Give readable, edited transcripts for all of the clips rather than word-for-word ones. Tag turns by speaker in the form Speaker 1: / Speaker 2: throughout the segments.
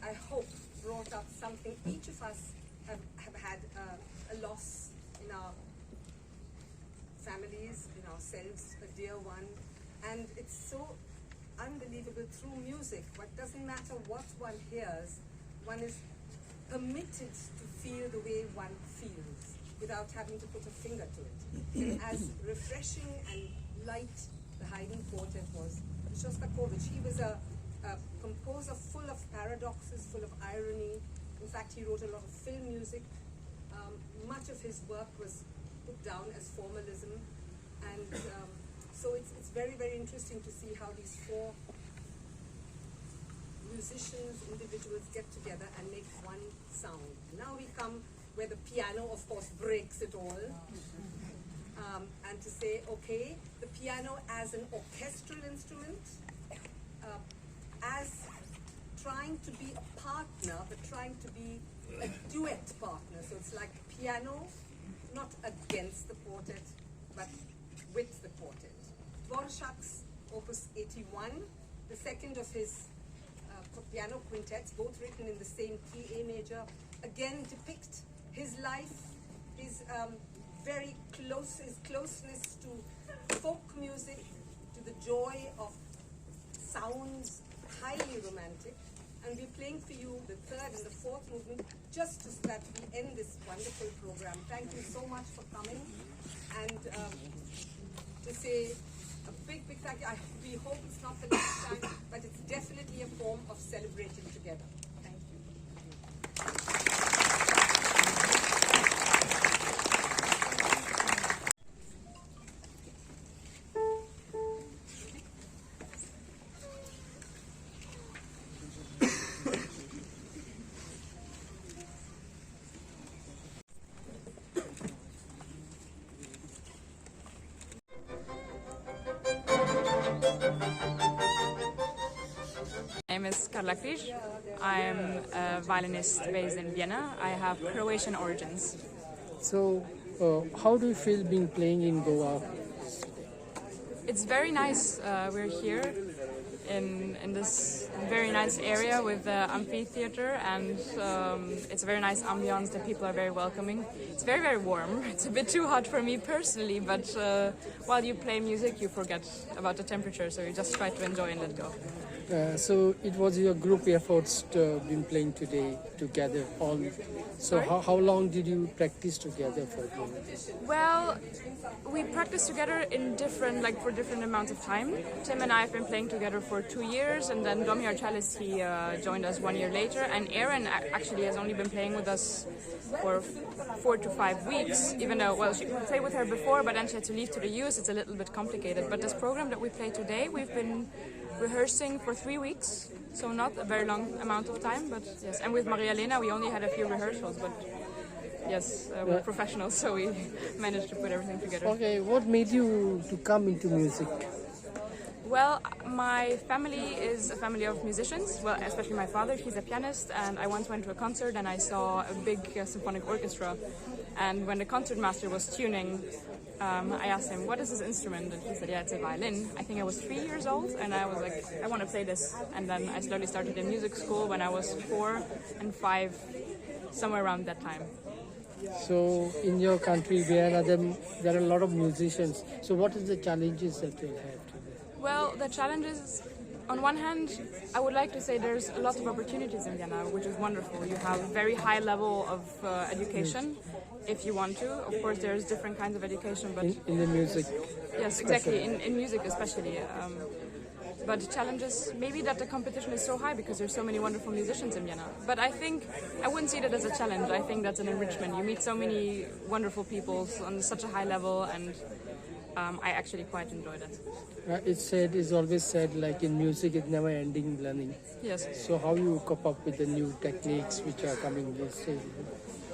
Speaker 1: I hope, brought up something. Each of us have had a loss in our families, in ourselves, a dear one, and it's so unbelievable through music. What doesn't matter what one hears, one is permitted to feel the way one feels without having to put a finger to it. As refreshing and light the Haydn Quartet was, Shostakovich, he was a composer full of paradoxes, full of irony. In fact, he wrote a lot of film music. Much of his work was put down as formalism, and so it's very, very interesting to see how these four musicians, individuals get together and make one sound. Now we come where the piano, of course, breaks it all. And to say, okay, the piano as an orchestral instrument, as trying to be a partner, but trying to be a duet partner. So it's like piano, not against the quartet, but with the quartet. Dvorak's Opus 81, the second of his piano quintets, both written in the same key, A major, again depict his life, his his closeness to folk music, to the joy of sounds, highly romantic. And we're playing for you the third and the fourth movement, just so that we end this wonderful program. Thank you so much for coming, and to say a big, big thank you. We hope it's not the last time, but it's definitely a form of celebrating together. Thank you.
Speaker 2: My name is I'm a violinist based in Vienna. I have Croatian origins.
Speaker 3: So, how do you feel being playing in Goa?
Speaker 2: It's very nice. We're here in this very nice area with the amphitheater, and it's a very nice ambiance. The people are very welcoming. It's very, very warm. It's a bit too hot for me personally, but while you play music, you forget about the temperature, so you just try to enjoy and let go.
Speaker 3: So it was your group efforts to been playing today together. So how long did you practice together for?
Speaker 2: Well, we practiced together in for different amounts of time. Tim and I have been playing together for 2 years, and then Domi, our cellist, he joined us 1 year later. And Erin actually has only been playing with us for 4 to 5 weeks, even though, well, she played with her before, but then she had to leave to the US. It's a little bit complicated. But this program that we play today, we've been rehearsing for 3 weeks, so not a very long amount of time, but yes. And with Marialena, we only had a few rehearsals, but yes, we're professionals, so we managed to put everything together.
Speaker 3: Okay, what made you to come into music?
Speaker 2: Well, my family is a family of musicians, well, especially my father, he's a pianist, and I once went to a concert and I saw a big symphonic orchestra, and when the concertmaster was tuning, I asked him, what is this instrument? And he said, yeah, it's a violin. I think I was 3 years old, and I was like, I want to play this. And then I slowly started in music school when I was 4 and 5, somewhere around that time.
Speaker 3: So in your country, there are a lot of musicians. So what is the challenges that you have today?
Speaker 2: Well, the challenges, on one hand, I would like to say there's a lot of opportunities in Vienna, which is wonderful. You have a very high level of education, if you want to. Of course, there's different kinds of education, but
Speaker 3: in the music.
Speaker 2: Yes, exactly, in music especially. But the challenge is maybe that the competition is so high because there's so many wonderful musicians in Vienna. But I think I wouldn't see that as a challenge. I think that's an enrichment. You meet so many wonderful people on such a high level, and I actually quite enjoy that.
Speaker 3: It's always said, like in music, it's never ending learning.
Speaker 2: Yes.
Speaker 3: So how you cope up with the new techniques which are coming this day?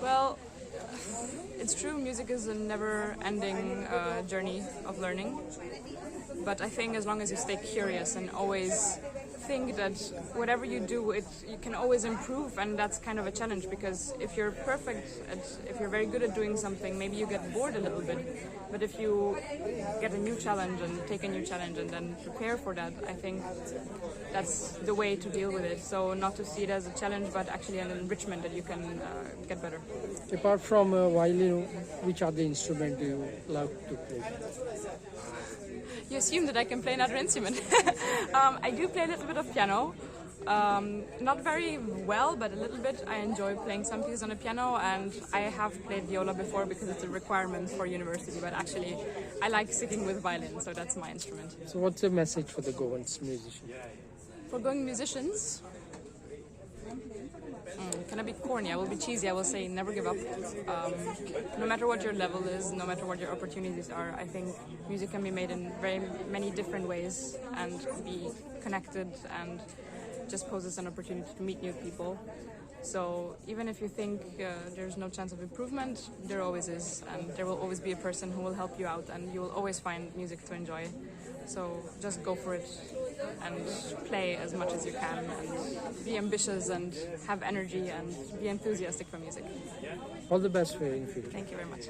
Speaker 2: Well, it's true, music is a never-ending journey of learning. But I think as long as you stay curious and always think that whatever you do, you can always improve, and that's kind of a challenge, because if you're if you're very good at doing something, maybe you get bored a little bit. But if you get a new challenge and take a new challenge and then prepare for that, I think that's the way to deal with it. So not to see it as a challenge, but actually an enrichment that you can get better.
Speaker 3: Apart from violin, which other instrument do you love to play?
Speaker 2: You assume that I can play another instrument. I do play a little bit of piano. Not very well, but a little bit. I enjoy playing some pieces on the piano, and I have played viola before because it's a requirement for university, but actually I like sticking with violin, so that's my instrument.
Speaker 3: So what's the message for the Goan's musicians?
Speaker 2: For going musicians, can I be corny? I will be cheesy. I will say never give up. No matter what your level is, no matter what your opportunities are, I think music can be made in very many different ways and be connected, and just poses an opportunity to meet new people. So even if you think there's no chance of improvement, there always is, and there will always be a person who will help you out, and you will always find music to enjoy. So just go for it and play as much as you can, and be ambitious and have energy and be enthusiastic for music.
Speaker 3: All the best for you in the future.
Speaker 2: Thank you very much.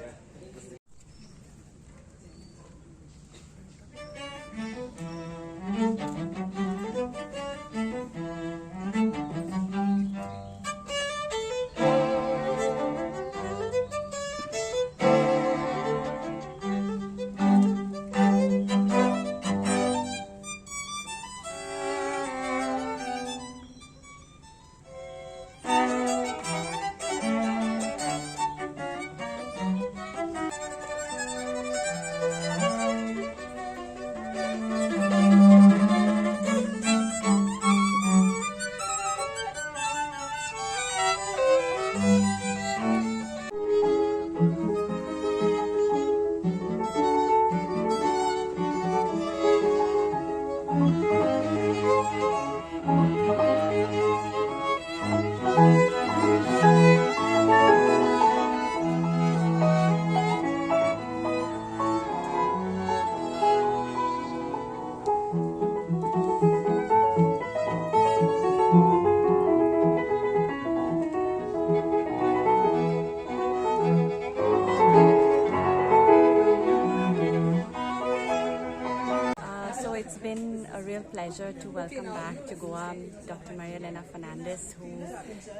Speaker 4: Pleasure to welcome back to Goa Dr. Marialena Fernandez, who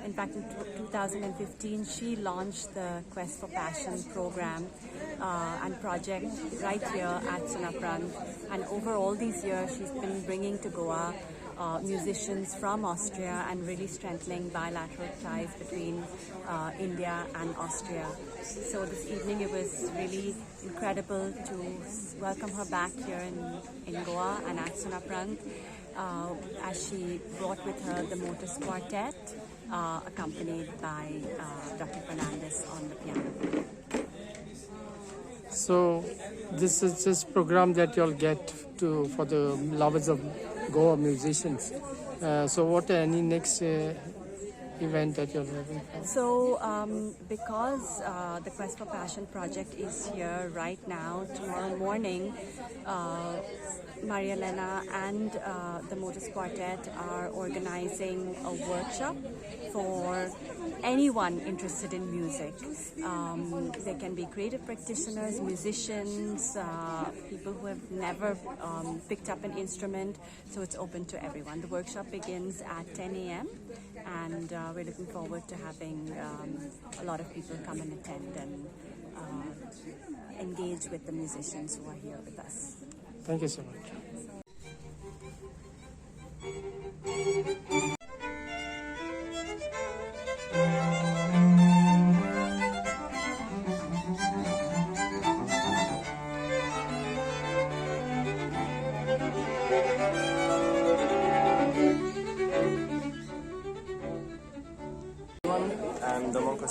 Speaker 4: in fact in 2015 she launched the Quest for Passion program and project right here at Sunaparanta, and over all these years she's been bringing to Goa musicians from Austria and really strengthening bilateral ties between India and Austria. So this evening it was really incredible to welcome her back here in Goa and at Sunaparanta, as she brought with her the MOTUS QUARTET, accompanied by Dr. Fernandez on the piano.
Speaker 3: So this is just program that you'll get to for the lovers of Goa musicians. So what any next event that you're having?
Speaker 4: So because the Quest for Passion project is here right now, tomorrow morning Marialena and the MOTUS Quartet are organizing a workshop for anyone interested in music. They can be creative practitioners, musicians, people who have never picked up an instrument, so it's open to everyone. The workshop begins at 10 a.m. and we're looking forward to having a lot of people come and attend and engage with the musicians who are here with us.
Speaker 3: Thank you so much.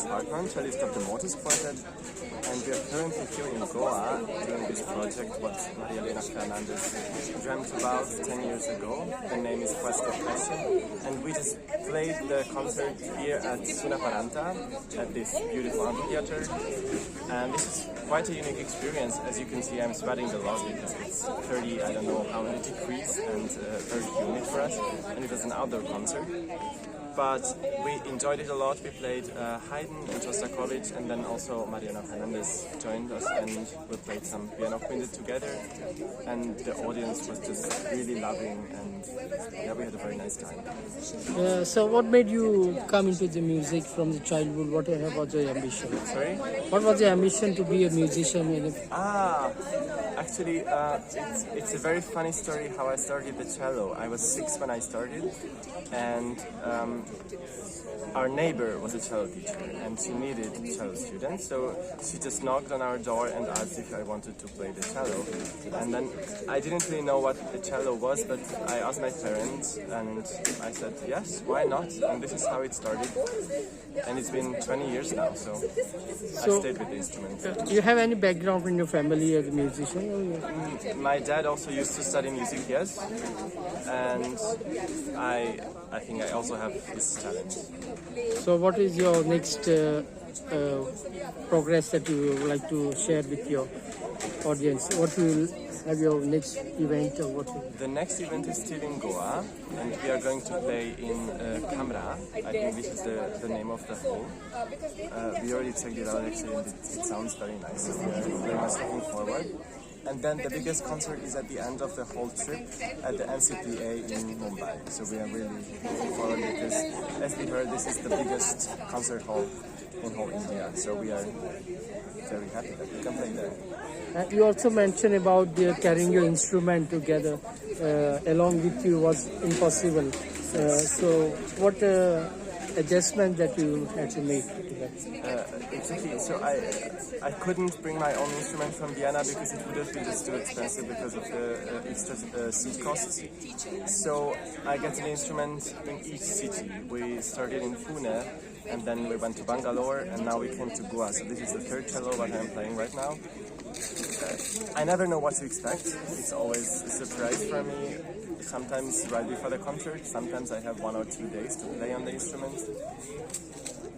Speaker 5: I'm the cellist of the MOTUS Quartet. and we are currently here in Goa doing this project what Marialena Fernandez dreamt about 10 years ago. The name is Quest of Passion, and we just played the concert here at Sunaparanta at this beautiful amphitheater, and this is quite a unique experience. As you can see, I'm sweating a lot because it's 30, I don't know how many degrees, and very humid for us, and it was an outdoor concert. But we enjoyed it a lot. We played Haydn and Shostakovich, and then also Mariana Fernandez joined us, and we played some piano quintet together, and the audience was just really loving, and yeah, we had a very nice time.
Speaker 3: So what made you come into the music from the childhood? What was your ambition?
Speaker 5: Sorry?
Speaker 3: What was your ambition to be a musician?
Speaker 5: Actually, it's a very funny story how I started the cello. I was 6 when I started, and our neighbor was a cello teacher, and she needed cello students, so she just knocked on our door and asked if I wanted to play the cello. And then I didn't really know what the cello was, but I asked my parents, and I said yes, why not? And this is how it started, and it's been 20 years now, so I stayed with the instrument.
Speaker 3: Do you have any background in your family as a musician?
Speaker 5: My dad also used to study music, yes, and I think I also have this talent.
Speaker 3: So what is your next progress that you would like to share with your audience? What will have your next event or what?
Speaker 5: The next event is still in Goa, and we are going to play in Camera. I think this is the name of the hall. We already checked it out actually, and it sounds very nice, so we are very much looking forward. And then the biggest concert is at the end of the whole trip at the NCPA in Mumbai. So we are really looking forward because, as we heard, this is the biggest concert hall in whole India. So we are very happy that we can play there.
Speaker 3: You also mentioned about carrying your instrument together along with you was impossible. So what adjustment that you had to make to that?
Speaker 5: Exactly. So I couldn't bring my own instrument from Vienna because it would have been just too expensive because of the extra seat costs. So I got an instrument in each city. We started in Pune, and then we went to Bangalore, and now we came to Goa. So this is the third cello what I'm playing right now. I never know what to expect. It's always a surprise for me. Sometimes right before the concert, sometimes I have 1 or 2 days to play on the instrument.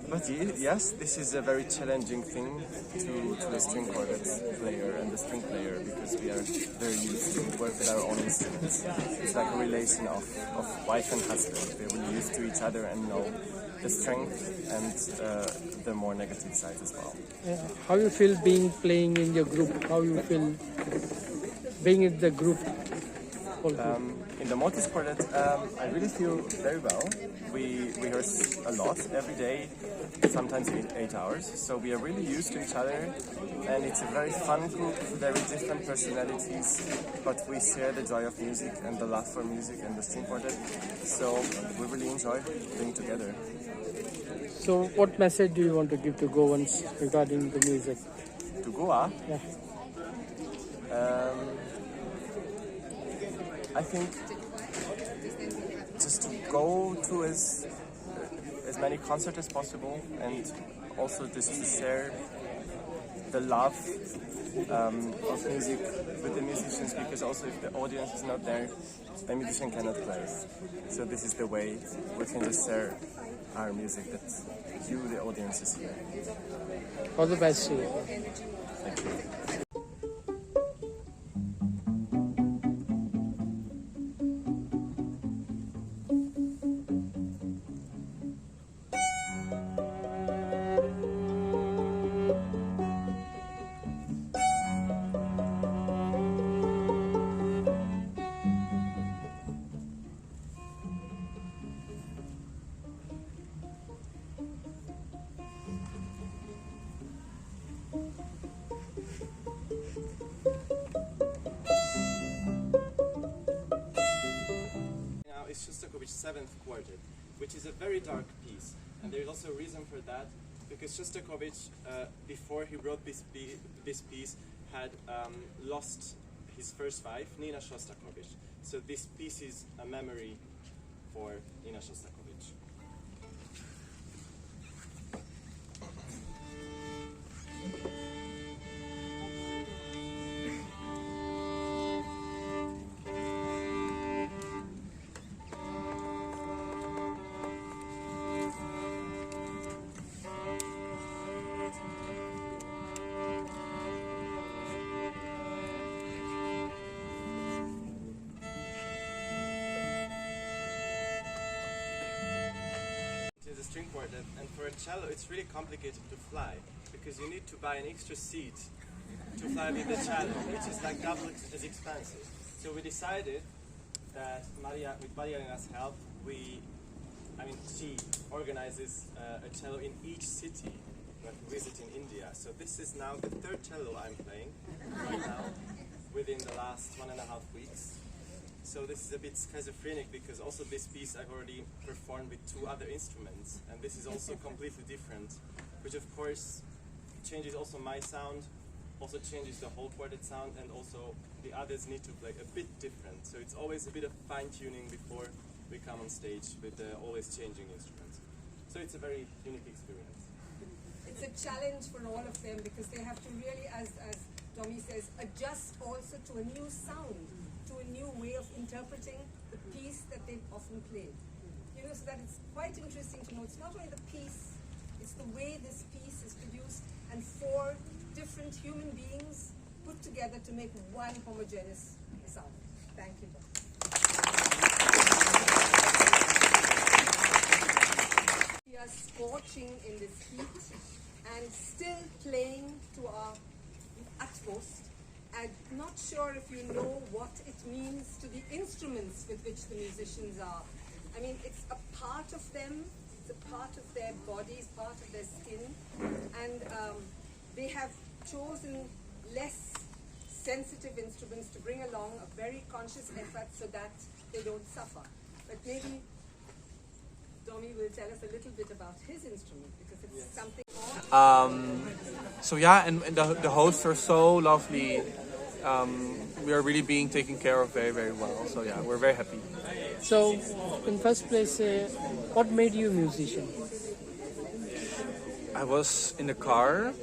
Speaker 5: But yes, this is a very challenging thing to the string quartet player and the string player, because we are very used to work with our own instruments. It's like a relation of wife and husband. We're really used to each other and know the strength and the more negative side as well.
Speaker 3: How you feel playing in your group? How you feel being in the group?
Speaker 5: In the MOTUS QUARTET, I really feel very well. We rehearse a lot every day, sometimes 8 hours, so we are really used to each other, and it's a very fun group, very different personalities, but we share the joy of music and the love for music and the string quartet, so we really enjoy being together.
Speaker 3: So what message do you want to give to Goans regarding the music?
Speaker 5: To Goa?
Speaker 3: Yeah.
Speaker 5: I think just to go to as many concerts as possible, and also just to share the love of music with the musicians, because also if the audience is not there, the musician cannot play. So this is the way we can just share our music, that you, the audience, is here.
Speaker 3: All the best to you.
Speaker 5: Thank you. Is Shostakovich's 7th Quartet, which is a very dark piece, and there is also a reason for that, because Shostakovich, before he wrote this piece, had lost his first wife, Nina Shostakovich. So this piece is a memory for Nina Shostakovich. quartet, and for a cello it's really complicated to fly, because you need to buy an extra seat to fly with the cello, which is like double as expensive. So we decided that with Marialena's help, she organizes a cello in each city that we visit in India. So this is now the third cello I'm playing right now, within the last 1.5 weeks. So this is a bit schizophrenic, because also this piece I've already performed with 2 other instruments, and this is also completely different, which of course changes also my sound, also changes the whole quartet sound, and also the others need to play a bit different. So it's always a bit of fine-tuning before we come on stage with the always changing instruments. So it's a very unique experience.
Speaker 1: It's a challenge for all of them, because they have to really, as Tommy says, adjust also to a new sound, to a new way of interpreting the piece that they've often played. You know, so that it's quite interesting to know it's not only the piece, it's the way this piece is produced, and 4 different human beings put together to make one homogeneous sound. Thank you, Doctor. We are scorching in this heat and still playing to our utmost. I'm not sure if you know what it means to the instruments with which the musicians are. I mean, it's a part of them, it's a part of their bodies, part of their skin, and they have chosen less sensitive instruments to bring along a very conscious effort so that they don't suffer. But maybe Domi will tell us a little bit about his instrument, because it's something.
Speaker 6: So yeah, and the hosts are so lovely. We are really being taken care of very, very well. So yeah, we're very happy.
Speaker 3: So, in first place, what made you a musician?
Speaker 6: I was in the car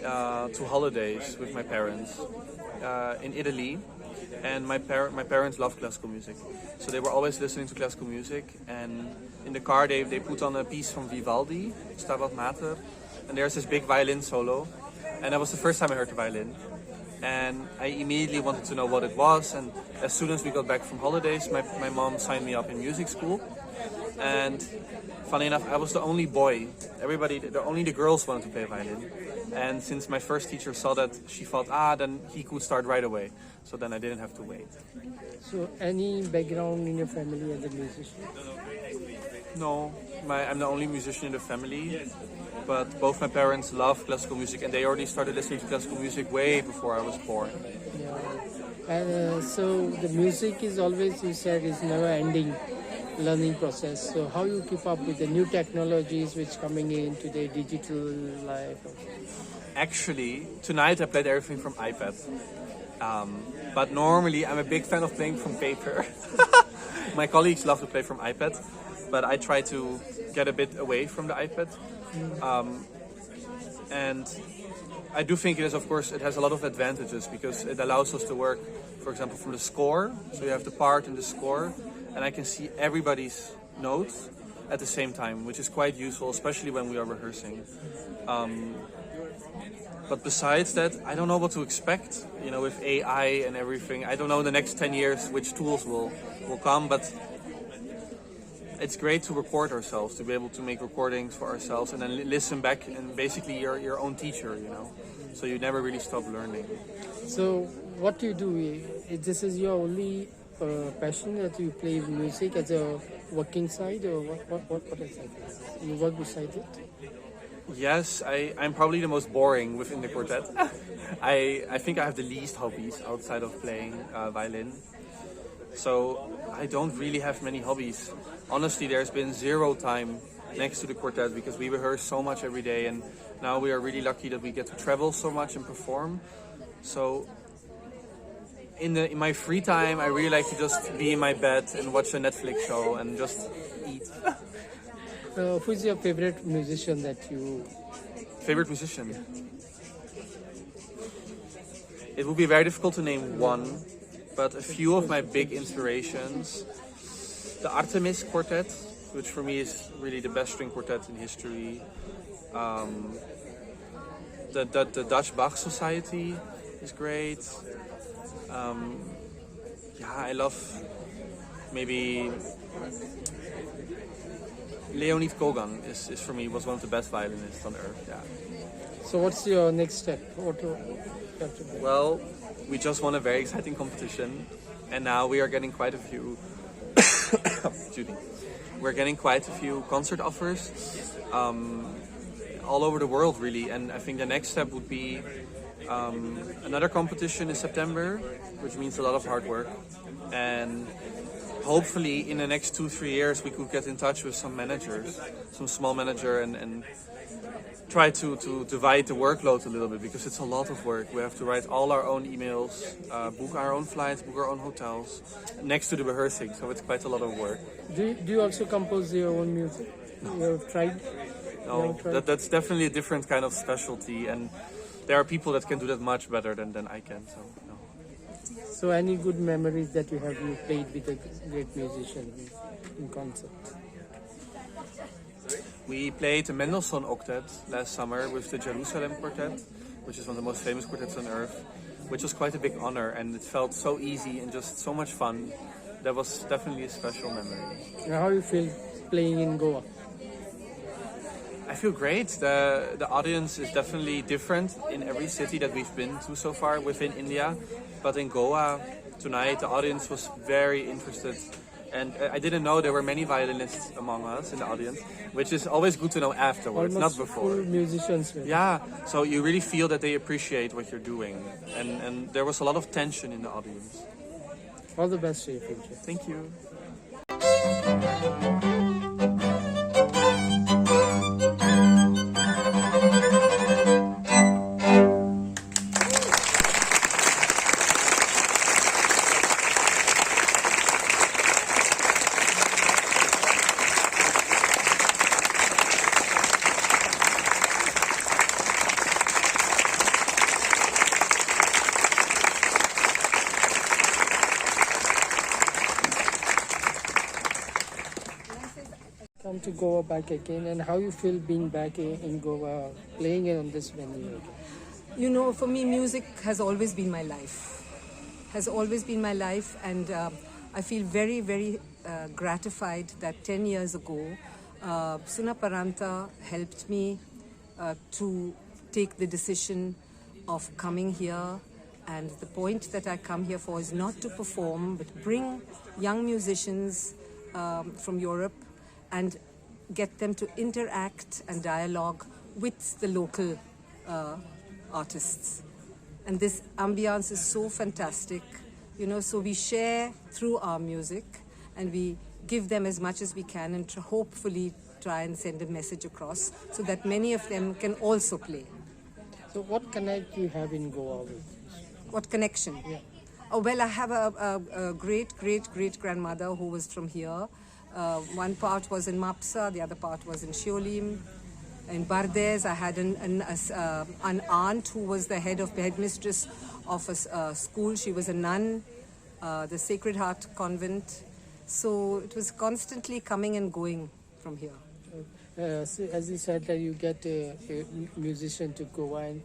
Speaker 6: to holidays with my parents in Italy, and my parents love classical music, so they were always listening to classical music. And in the car, they put on a piece from Vivaldi, Stabat Mater, and there's this big violin solo, and that was the first time I heard the violin. And I immediately wanted to know what it was, and as soon as we got back from holidays, my mom signed me up in music school. And funny enough, I was the only boy. Only the girls wanted to play violin. And since my first teacher saw that, she thought, then he could start right away. So then I didn't have to wait.
Speaker 3: So, any background in your family as a musician?
Speaker 6: No, I'm the only musician in the family. But both my parents love classical music, and they already started listening to classical music way before I was born.
Speaker 3: Yeah. And so the music is always, you said, is never ending learning process. So how you keep up with the new technologies which coming in today, digital life?
Speaker 6: Actually, tonight I played everything from iPad. But normally I'm a big fan of playing from paper. My colleagues love to play from iPad, but I try to get a bit away from the iPad. And I do think it has a lot of advantages, because it allows us to work, for example, from the score. So you have the part in the score, and I can see everybody's notes at the same time, which is quite useful, especially when we are rehearsing. But besides that, I don't know what to expect, with AI and everything. I don't know in the next 10 years which tools will come, but it's great to record ourselves, to be able to make recordings for ourselves and then listen back, and basically you're your own teacher, So you never really stop learning.
Speaker 3: So what do you do? This is your only passion, that you play music as a working side, or what is it? You work beside it?
Speaker 6: Yes, I'm probably the most boring within the quartet. I think I have the least hobbies outside of playing violin. So I don't really have many hobbies. Honestly, there's been zero time next to the quartet, because we rehearse so much every day, and now we are really lucky that we get to travel so much and perform. So in my free time, I really like to just be in my bed and watch a Netflix show and just eat.
Speaker 3: Who is your favorite musician that you...
Speaker 6: Favorite musician? It would be very difficult to name one, but a few of my big inspirations. The Artemis Quartet, which for me is really the best string quartet in history. The Dutch Bach Society is great. I love maybe Leonid Goan is for me was one of the best violinists on earth. Yeah.
Speaker 3: So what's your next step? What do you have to do?
Speaker 6: Well, we just won a very exciting competition, and now we are getting quite a few. Excuse me. We're getting quite a few concert offers all over the world, really. And I think the next step would be another competition in September, which means a lot of hard work. And hopefully, in the next 2-3 years, we could get in touch with some managers, some small manager, and try to divide the workload a little bit, because it's a lot of work. We have to write all our own emails, book our own flights, book our own hotels, next to the rehearsing, so it's quite a lot of work.
Speaker 3: Do you also compose your own music? You have tried?
Speaker 6: No, that's definitely a different kind of specialty, and there are people that can do that much better than I can, so no.
Speaker 3: So any good memories that you played with a great musician in concert?
Speaker 6: We played the Mendelssohn Octet last summer with the Jerusalem Quartet, which is one of the most famous quartets on earth, which was quite a big honor, and it felt so easy and just so much fun. That was definitely a special memory.
Speaker 3: And how you feel playing in Goa?
Speaker 6: I feel great. The audience is definitely different in every city that we've been to so far within India, but in Goa tonight the audience was very interested. And I didn't know there were many violinists among us in the audience, which is always good to know afterwards,
Speaker 3: Almost
Speaker 6: not before.
Speaker 3: Full musicians. Really.
Speaker 6: Yeah, so you really feel that they appreciate what you're doing. And there was a lot of tension in the audience.
Speaker 3: All the best for your future.
Speaker 6: Thank you.
Speaker 3: Come to Goa back again, and how you feel being back in Goa, playing on this venue?
Speaker 1: You know, for me, music has always been my life. Has always been my life, and I feel very, very gratified that 10 years ago, Sunaparanta helped me to take the decision of coming here. And the point that I come here for is not to perform, but bring young musicians from Europe and get them to interact and dialogue with the local artists. And this ambiance is so fantastic, you know, so we share through our music and we give them as much as we can and hopefully try and send a message across so that many of them can also play.
Speaker 3: So what connect you have in Goa with?
Speaker 1: What connection?
Speaker 3: Yeah.
Speaker 1: Oh, well, I have a great-great-great-grandmother who was from here. One part was in Mapsa, the other part was in Shiolim. In Bardez, I had an aunt who was the headmistress of a school. She was a nun, the Sacred Heart Convent. So it was constantly coming and going from here.
Speaker 3: So as you said, that you get a musician to Goa and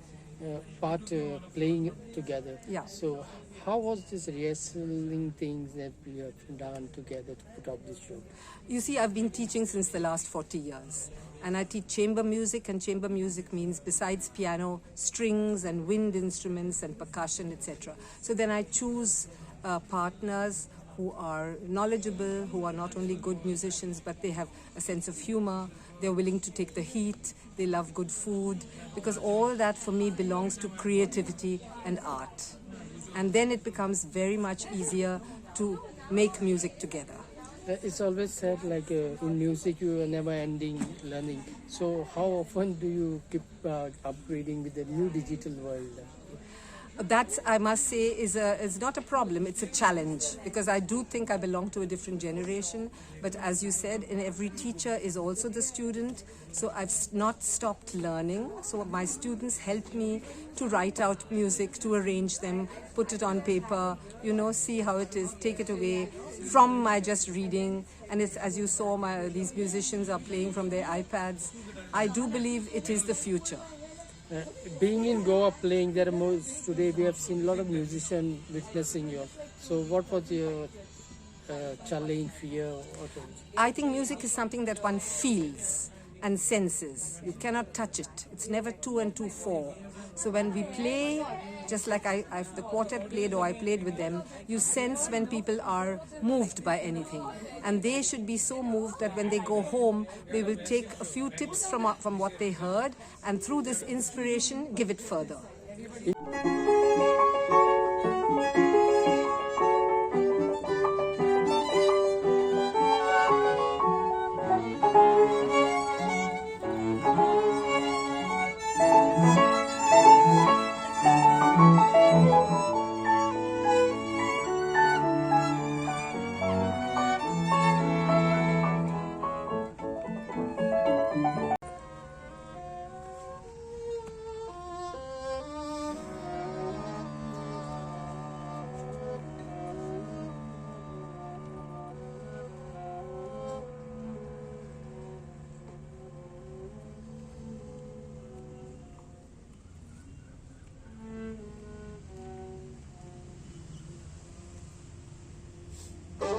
Speaker 3: playing together.
Speaker 1: Yeah.
Speaker 3: So how was this rehearsing things that we have done together to put up this show?
Speaker 1: You see, I've been teaching since the last 40 years. And I teach chamber music, and chamber music means besides piano, strings and wind instruments and percussion, etc. So then I choose partners who are knowledgeable, who are not only good musicians, but they have a sense of humor. They're willing to take the heat. They love good food, because all that for me belongs to creativity and art. And then it becomes very much easier to make music together.
Speaker 3: It's always said like in music you are never ending learning. So how often do you keep upgrading with the new digital world?
Speaker 1: That, I must say, is not a problem, it's a challenge, because I do think I belong to a different generation, but as you said, in every teacher is also the student, so I've not stopped learning. So my students help me to write out music, to arrange them, put it on paper, you know, see how it is, take it away from my just reading. And it's, as you saw, these musicians are playing from their iPads. I do believe it is the future.
Speaker 3: Being in Goa playing there, today we have seen a lot of musicians witnessing you. So what was your challenge, fear?
Speaker 1: I think music is something that one feels and senses. You cannot touch it. It's never 2 and 2, 4. So when we play, just like if the quartet played or I played with them, you sense when people are moved by anything. And they should be so moved that when they go home, they will take a few tips from what they heard, and through this inspiration, give it further.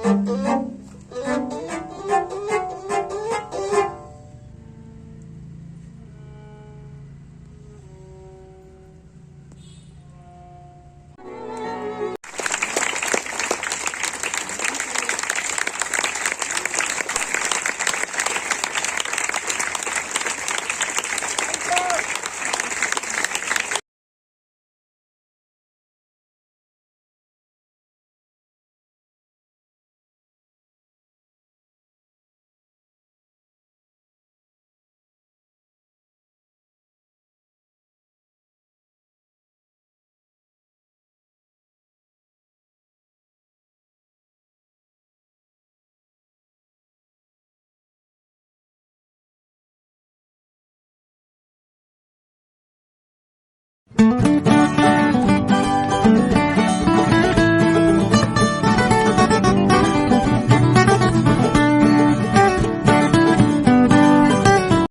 Speaker 7: Thank you.